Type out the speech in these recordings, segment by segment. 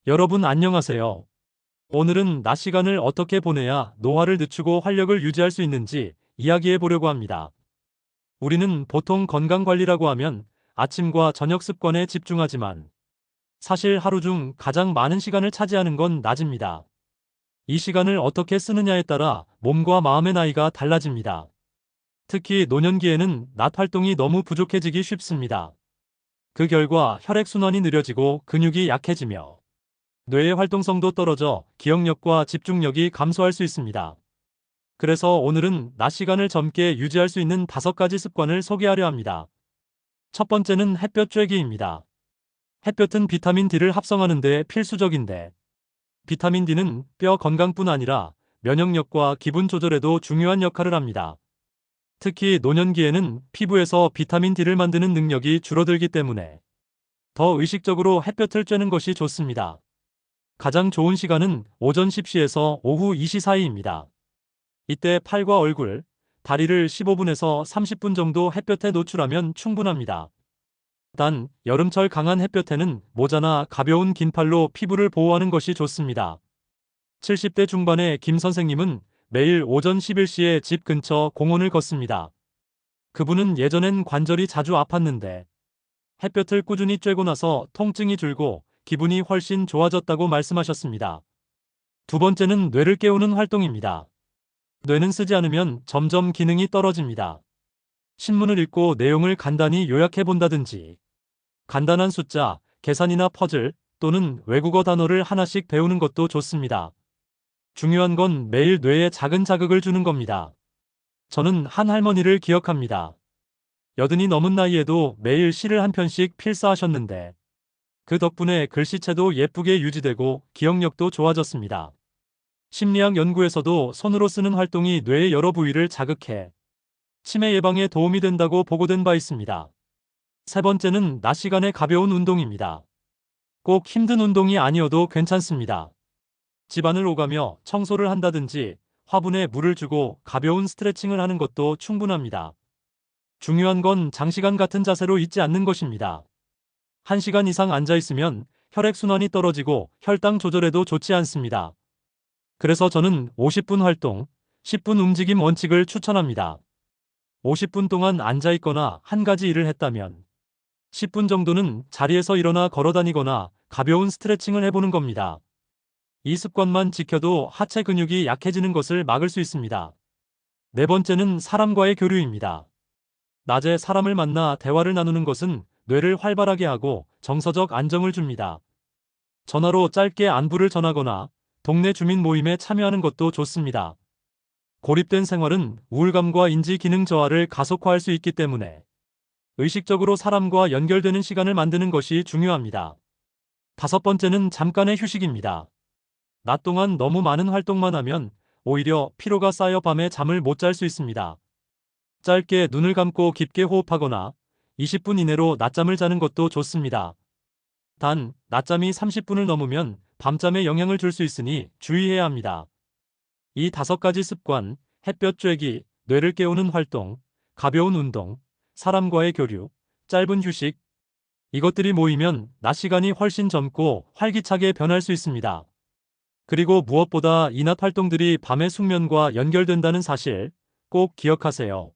여러분 안녕하세요. 오늘은 낮 시간을 어떻게 보내야 노화를 늦추고 활력을 유지할 수 있는지 이야기해 보려고 합니다. 우리는 보통 건강 관리라고 하면 아침과 저녁 습관에 집중하지만 사실 하루 중 가장 많은 시간을 차지하는 건 낮입니다. 이 시간을 어떻게 쓰느냐에 따라 몸과 마음의 나이가 달라집니다. 특히 노년기에는 낮 활동이 너무 부족해지기 쉽습니다. 그 결과 혈액순환이 느려지고 근육이 약해지며 뇌의 활동성도 떨어져 기억력과 집중력이 감소할 수 있습니다. 그래서 오늘은 낮 시간을 젊게 유지할 수 있는 5가지 습관을 소개하려 합니다. 첫 번째는 햇볕 쬐기입니다. 햇볕은 비타민 D를 합성하는 데 필수적인데, 비타민 D는 뼈 건강뿐 아니라 면역력과 기분 조절에도 중요한 역할을 합니다. 특히 노년기에는 피부에서 비타민 D를 만드는 능력이 줄어들기 때문에 더 의식적으로 햇볕을 쬐는 것이 좋습니다. 가장 좋은 시간은 오전 10시에서 오후 2시 사이입니다. 이때 팔과 얼굴, 다리를 15분에서 30분 정도 햇볕에 노출하면 충분합니다. 단, 여름철 강한 햇볕에는 모자나 가벼운 긴팔로 피부를 보호하는 것이 좋습니다. 70대 중반의 김 선생님은 매일 오전 11시에 집 근처 공원을 걷습니다. 그분은 예전엔 관절이 자주 아팠는데 햇볕을 꾸준히 쬐고 나서 통증이 줄고 기분이 훨씬 좋아졌다고 말씀하셨습니다. 두 번째는 뇌를 깨우는 활동입니다. 뇌는 쓰지 않으면 점점 기능이 떨어집니다. 신문을 읽고 내용을 간단히 요약해 본다든지, 간단한 숫자, 계산이나 퍼즐 또는 외국어 단어를 하나씩 배우는 것도 좋습니다. 중요한 건 매일 뇌에 작은 자극을 주는 겁니다. 저는 한 할머니를 기억합니다. 80이 넘은 나이에도 매일 시를 한 편씩 필사하셨는데 그 덕분에 글씨체도 예쁘게 유지되고 기억력도 좋아졌습니다. 심리학 연구에서도 손으로 쓰는 활동이 뇌의 여러 부위를 자극해 치매 예방에 도움이 된다고 보고된 바 있습니다. 세 번째는 낮 시간에 가벼운 운동입니다. 꼭 힘든 운동이 아니어도 괜찮습니다. 집안을 오가며 청소를 한다든지 화분에 물을 주고 가벼운 스트레칭을 하는 것도 충분합니다. 중요한 건 장시간 같은 자세로 있지 않는 것입니다. 1시간 이상 앉아있으면 혈액순환이 떨어지고 혈당 조절에도 좋지 않습니다. 그래서 저는 50분 활동, 10분 움직임 원칙을 추천합니다. 50분 동안 앉아있거나 한 가지 일을 했다면 10분 정도는 자리에서 일어나 걸어다니거나 가벼운 스트레칭을 해보는 겁니다. 이 습관만 지켜도 하체 근육이 약해지는 것을 막을 수 있습니다. 네 번째는 사람과의 교류입니다. 낮에 사람을 만나 대화를 나누는 것은 뇌를 활발하게 하고 정서적 안정을 줍니다. 전화로 짧게 안부를 전하거나 동네 주민 모임에 참여하는 것도 좋습니다. 고립된 생활은 우울감과 인지 기능 저하를 가속화할 수 있기 때문에 의식적으로 사람과 연결되는 시간을 만드는 것이 중요합니다. 5번째는 잠깐의 휴식입니다. 낮 동안 너무 많은 활동만 하면 오히려 피로가 쌓여 밤에 잠을 못 잘 수 있습니다. 짧게 눈을 감고 깊게 호흡하거나 20분 이내로 낮잠을 자는 것도 좋습니다. 단, 낮잠이 30분을 넘으면 밤잠에 영향을 줄 수 있으니 주의해야 합니다. 이 5가지 습관, 햇볕 쬐기, 뇌를 깨우는 활동, 가벼운 운동, 사람과의 교류, 짧은 휴식, 이것들이 모이면 낮 시간이 훨씬 젊고 활기차게 변할 수 있습니다. 그리고 무엇보다 이 낮 활동들이 밤의 숙면과 연결된다는 사실 꼭 기억하세요.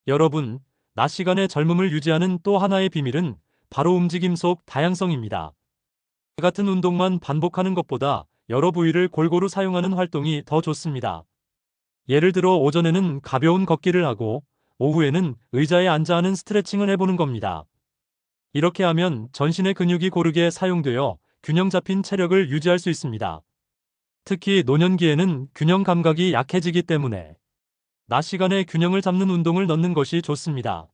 여러분, 낮 시간의 젊음을 유지하는 또 하나의 비밀은 바로 움직임 속 다양성입니다. 같은 운동만 반복하는 것보다 여러 부위를 골고루 사용하는 활동이 더 좋습니다. 예를 들어 오전에는 가벼운 걷기를 하고 오후에는 의자에 앉아 하는 스트레칭을 해보는 겁니다. 이렇게 하면 전신의 근육이 고르게 사용되어 균형 잡힌 체력을 유지할 수 있습니다. 특히 노년기에는 균형 감각이 약해지기 때문에 낮 시간에 균형을 잡는 운동을 넣는 것이 좋습니다.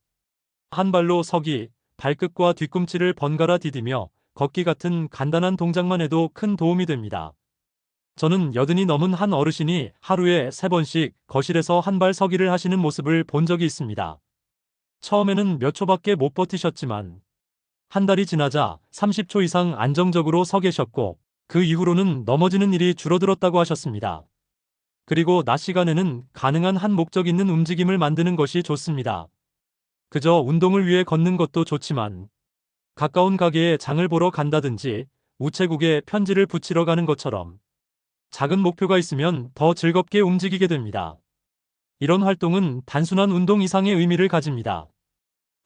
한 발로 서기, 발끝과 뒤꿈치를 번갈아 디디며 걷기 같은 간단한 동작만 해도 큰 도움이 됩니다. 저는 80이 넘은 한 어르신이 하루에 3번씩 거실에서 한 발 서기를 하시는 모습을 본 적이 있습니다. 처음에는 몇 초밖에 못 버티셨지만 한 달이 지나자 30초 이상 안정적으로 서 계셨고 그 이후로는 넘어지는 일이 줄어들었다고 하셨습니다. 그리고 낮 시간에는 가능한 한 목적 있는 움직임을 만드는 것이 좋습니다. 그저 운동을 위해 걷는 것도 좋지만 가까운 가게에 장을 보러 간다든지 우체국에 편지를 붙이러 가는 것처럼 작은 목표가 있으면 더 즐겁게 움직이게 됩니다. 이런 활동은 단순한 운동 이상의 의미를 가집니다.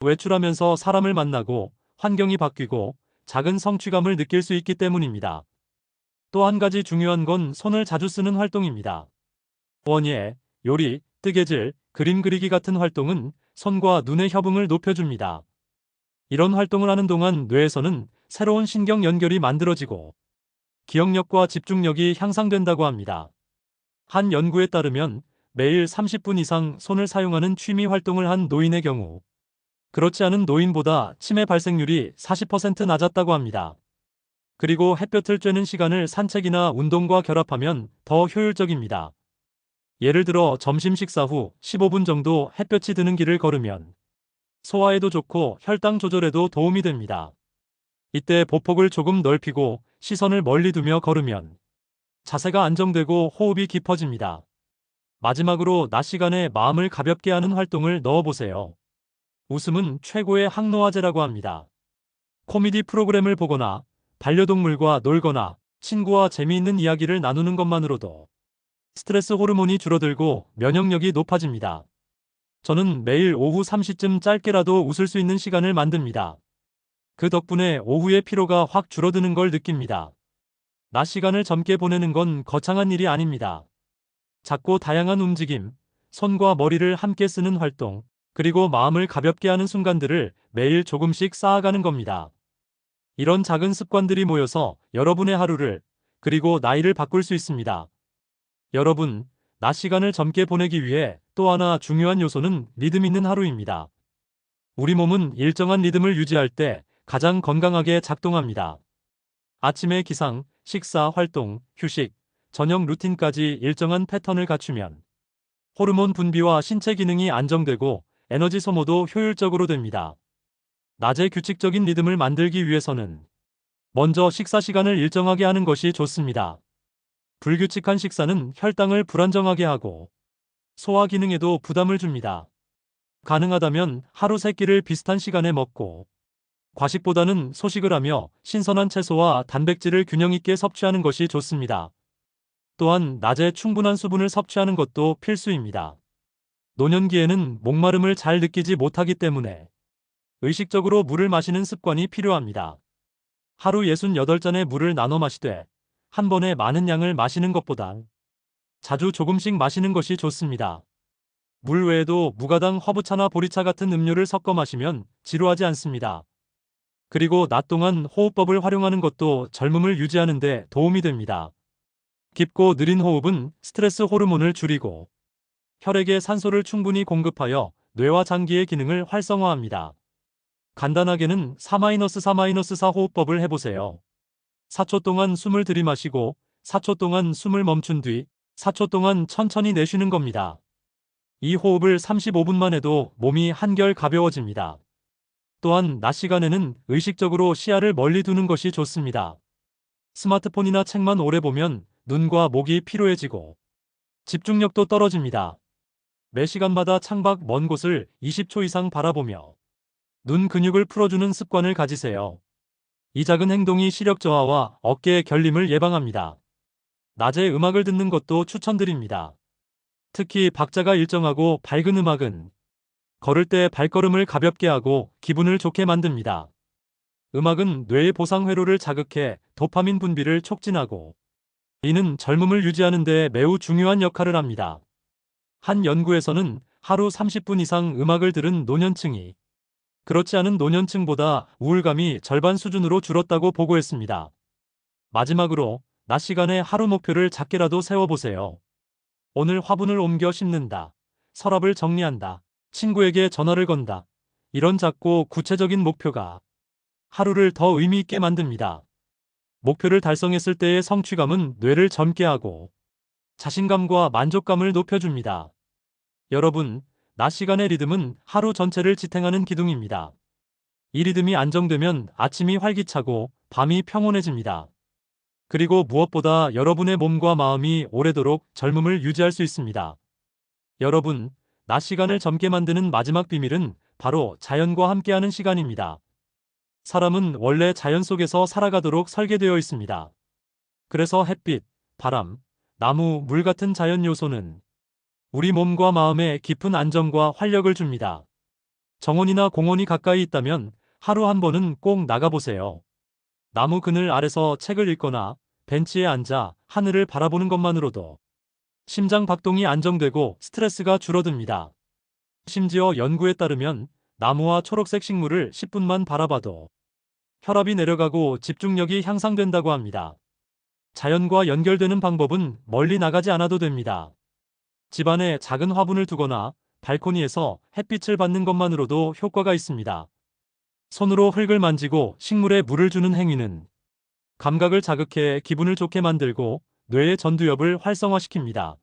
외출하면서 사람을 만나고 환경이 바뀌고 작은 성취감을 느낄 수 있기 때문입니다. 또 한 가지 중요한 건 손을 자주 쓰는 활동입니다. 원예, 요리, 뜨개질, 그림 그리기 같은 활동은 손과 눈의 협응을 높여줍니다. 이런 활동을 하는 동안 뇌에서는 새로운 신경 연결이 만들어지고 기억력과 집중력이 향상된다고 합니다. 한 연구에 따르면 매일 30분 이상 손을 사용하는 취미 활동을 한 노인의 경우 그렇지 않은 노인보다 치매 발생률이 40% 낮았다고 합니다. 그리고 햇볕을 쬐는 시간을 산책이나 운동과 결합하면 더 효율적입니다. 예를 들어 점심 식사 후 15분 정도 햇볕이 드는 길을 걸으면 소화에도 좋고 혈당 조절에도 도움이 됩니다. 이때 보폭을 조금 넓히고 시선을 멀리 두며 걸으면 자세가 안정되고 호흡이 깊어집니다. 마지막으로 낮 시간에 마음을 가볍게 하는 활동을 넣어보세요. 웃음은 최고의 항노화제라고 합니다. 코미디 프로그램을 보거나 반려동물과 놀거나 친구와 재미있는 이야기를 나누는 것만으로도 스트레스 호르몬이 줄어들고 면역력이 높아집니다. 저는 매일 오후 3시쯤 짧게라도 웃을 수 있는 시간을 만듭니다. 그 덕분에 오후의 피로가 확 줄어드는 걸 느낍니다. 낮 시간을 젊게 보내는 건 거창한 일이 아닙니다. 작고 다양한 움직임, 손과 머리를 함께 쓰는 활동, 그리고 마음을 가볍게 하는 순간들을 매일 조금씩 쌓아가는 겁니다. 이런 작은 습관들이 모여서 여러분의 하루를, 그리고 나이를 바꿀 수 있습니다. 여러분, 낮 시간을 젊게 보내기 위해 또 하나 중요한 요소는 리듬 있는 하루입니다. 우리 몸은 일정한 리듬을 유지할 때 가장 건강하게 작동합니다. 아침의 기상, 식사, 활동, 휴식, 저녁 루틴까지 일정한 패턴을 갖추면 호르몬 분비와 신체 기능이 안정되고 에너지 소모도 효율적으로 됩니다. 낮에 규칙적인 리듬을 만들기 위해서는 먼저 식사 시간을 일정하게 하는 것이 좋습니다. 불규칙한 식사는 혈당을 불안정하게 하고 소화 기능에도 부담을 줍니다. 가능하다면 하루 3끼를 비슷한 시간에 먹고 과식보다는 소식을 하며 신선한 채소와 단백질을 균형 있게 섭취하는 것이 좋습니다. 또한 낮에 충분한 수분을 섭취하는 것도 필수입니다. 노년기에는 목마름을 잘 느끼지 못하기 때문에 의식적으로 물을 마시는 습관이 필요합니다. 하루 68잔의 물을 나눠 마시되 한 번에 많은 양을 마시는 것보단 자주 조금씩 마시는 것이 좋습니다. 물 외에도 무가당 허브차나 보리차 같은 음료를 섞어 마시면 지루하지 않습니다. 그리고 낮 동안 호흡법을 활용하는 것도 젊음을 유지하는 데 도움이 됩니다. 깊고 느린 호흡은 스트레스 호르몬을 줄이고 혈액에 산소를 충분히 공급하여 뇌와 장기의 기능을 활성화합니다. 간단하게는 4-4-4 호흡법을 해보세요. 4초 동안 숨을 들이마시고 4초 동안 숨을 멈춘 뒤 4초 동안 천천히 내쉬는 겁니다. 이 호흡을 35분만 해도 몸이 한결 가벼워집니다. 또한 낮 시간에는 의식적으로 시야를 멀리 두는 것이 좋습니다. 스마트폰이나 책만 오래 보면 눈과 목이 피로해지고 집중력도 떨어집니다. 매 시간마다 창밖 먼 곳을 20초 이상 바라보며 눈 근육을 풀어주는 습관을 가지세요. 이 작은 행동이 시력 저하와 어깨의 결림을 예방합니다. 낮에 음악을 듣는 것도 추천드립니다. 특히 박자가 일정하고 밝은 음악은 걸을 때 발걸음을 가볍게 하고 기분을 좋게 만듭니다. 음악은 뇌의 보상 회로를 자극해 도파민 분비를 촉진하고 이는 젊음을 유지하는 데 매우 중요한 역할을 합니다. 한 연구에서는 하루 30분 이상 음악을 들은 노년층이 그렇지 않은 노년층보다 우울감이 절반 수준으로 줄었다고 보고했습니다. 마지막으로 낮 시간에 하루 목표를 작게라도 세워보세요. 오늘 화분을 옮겨 심는다. 서랍을 정리한다. 친구에게 전화를 건다. 이런 작고 구체적인 목표가 하루를 더 의미 있게 만듭니다. 목표를 달성했을 때의 성취감은 뇌를 젊게 하고 자신감과 만족감을 높여줍니다. 여러분, 낮 시간의 리듬은 하루 전체를 지탱하는 기둥입니다. 이 리듬이 안정되면 아침이 활기차고 밤이 평온해집니다. 그리고 무엇보다 여러분의 몸과 마음이 오래도록 젊음을 유지할 수 있습니다. 여러분, 낮 시간을 젊게 만드는 마지막 비밀은 바로 자연과 함께하는 시간입니다. 사람은 원래 자연 속에서 살아가도록 설계되어 있습니다. 그래서 햇빛, 바람, 나무, 물 같은 자연 요소는 우리 몸과 마음에 깊은 안정과 활력을 줍니다. 정원이나 공원이 가까이 있다면 하루 한 번은 꼭 나가보세요. 나무 그늘 아래서 책을 읽거나 벤치에 앉아 하늘을 바라보는 것만으로도 심장 박동이 안정되고 스트레스가 줄어듭니다. 심지어 연구에 따르면 나무와 초록색 식물을 10분만 바라봐도 혈압이 내려가고 집중력이 향상된다고 합니다. 자연과 연결되는 방법은 멀리 나가지 않아도 됩니다. 집안에 작은 화분을 두거나 발코니에서 햇빛을 받는 것만으로도 효과가 있습니다. 손으로 흙을 만지고 식물에 물을 주는 행위는 감각을 자극해 기분을 좋게 만들고 뇌의 전두엽을 활성화시킵니다.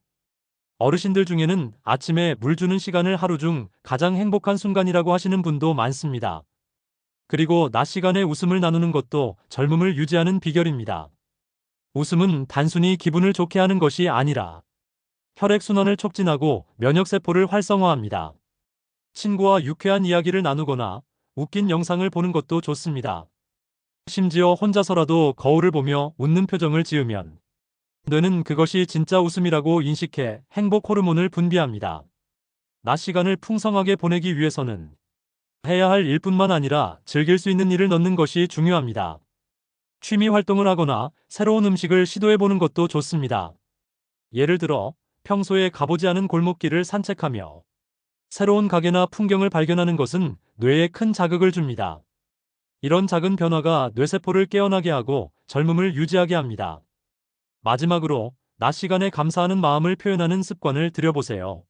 어르신들 중에는 아침에 물 주는 시간을 하루 중 가장 행복한 순간이라고 하시는 분도 많습니다. 그리고 낮 시간에 웃음을 나누는 것도 젊음을 유지하는 비결입니다. 웃음은 단순히 기분을 좋게 하는 것이 아니라 혈액순환을 촉진하고 면역세포를 활성화합니다. 친구와 유쾌한 이야기를 나누거나 웃긴 영상을 보는 것도 좋습니다. 심지어 혼자서라도 거울을 보며 웃는 표정을 지으면 뇌는 그것이 진짜 웃음이라고 인식해 행복 호르몬을 분비합니다. 낮 시간을 풍성하게 보내기 위해서는 해야 할 일뿐만 아니라 즐길 수 있는 일을 넣는 것이 중요합니다. 취미 활동을 하거나 새로운 음식을 시도해보는 것도 좋습니다. 예를 들어 평소에 가보지 않은 골목길을 산책하며 새로운 가게나 풍경을 발견하는 것은 뇌에 큰 자극을 줍니다. 이런 작은 변화가 뇌세포를 깨어나게 하고 젊음을 유지하게 합니다. 마지막으로 낮 시간에 감사하는 마음을 표현하는 습관을 들여보세요.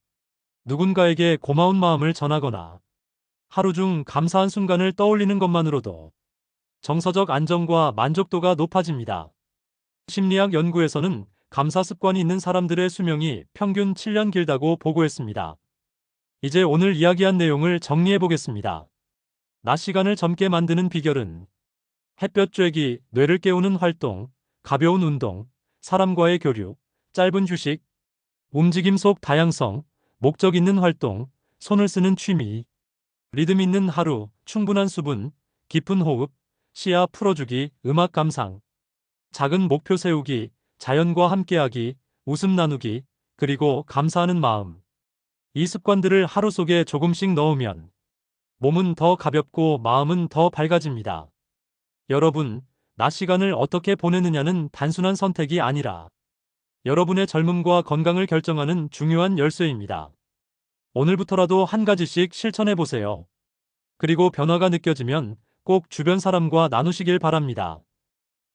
누군가에게 고마운 마음을 전하거나 하루 중 감사한 순간을 떠올리는 것만으로도 정서적 안정과 만족도가 높아집니다. 심리학 연구에서는 감사 습관이 있는 사람들의 수명이 평균 7년 길다고 보고했습니다. 이제 오늘 이야기한 내용을 정리해 보겠습니다. 낮 시간을 젊게 만드는 비결은 햇볕 쬐기, 뇌를 깨우는 활동, 가벼운 운동, 사람과의 교류, 짧은 휴식, 움직임 속 다양성, 목적 있는 활동, 손을 쓰는 취미, 리듬 있는 하루, 충분한 수분, 깊은 호흡, 시야 풀어주기, 음악 감상, 작은 목표 세우기, 자연과 함께하기, 웃음 나누기, 그리고 감사하는 마음. 이 습관들을 하루 속에 조금씩 넣으면 몸은 더 가볍고 마음은 더 밝아집니다. 여러분, 낮 시간을 어떻게 보내느냐는 단순한 선택이 아니라 여러분의 젊음과 건강을 결정하는 중요한 열쇠입니다. 오늘부터라도 한 가지씩 실천해 보세요. 그리고 변화가 느껴지면 꼭 주변 사람과 나누시길 바랍니다.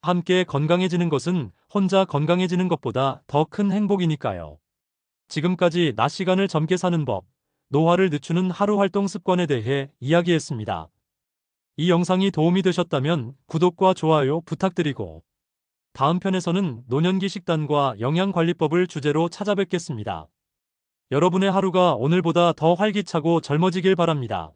함께 건강해지는 것은 혼자 건강해지는 것보다 더 큰 행복이니까요. 지금까지 낮 시간을 젊게 사는 법, 노화를 늦추는 하루 활동 습관에 대해 이야기했습니다. 이 영상이 도움이 되셨다면 구독과 좋아요 부탁드리고 다음 편에서는 노년기 식단과 영양관리법을 주제로 찾아뵙겠습니다. 여러분의 하루가 오늘보다 더 활기차고 젊어지길 바랍니다.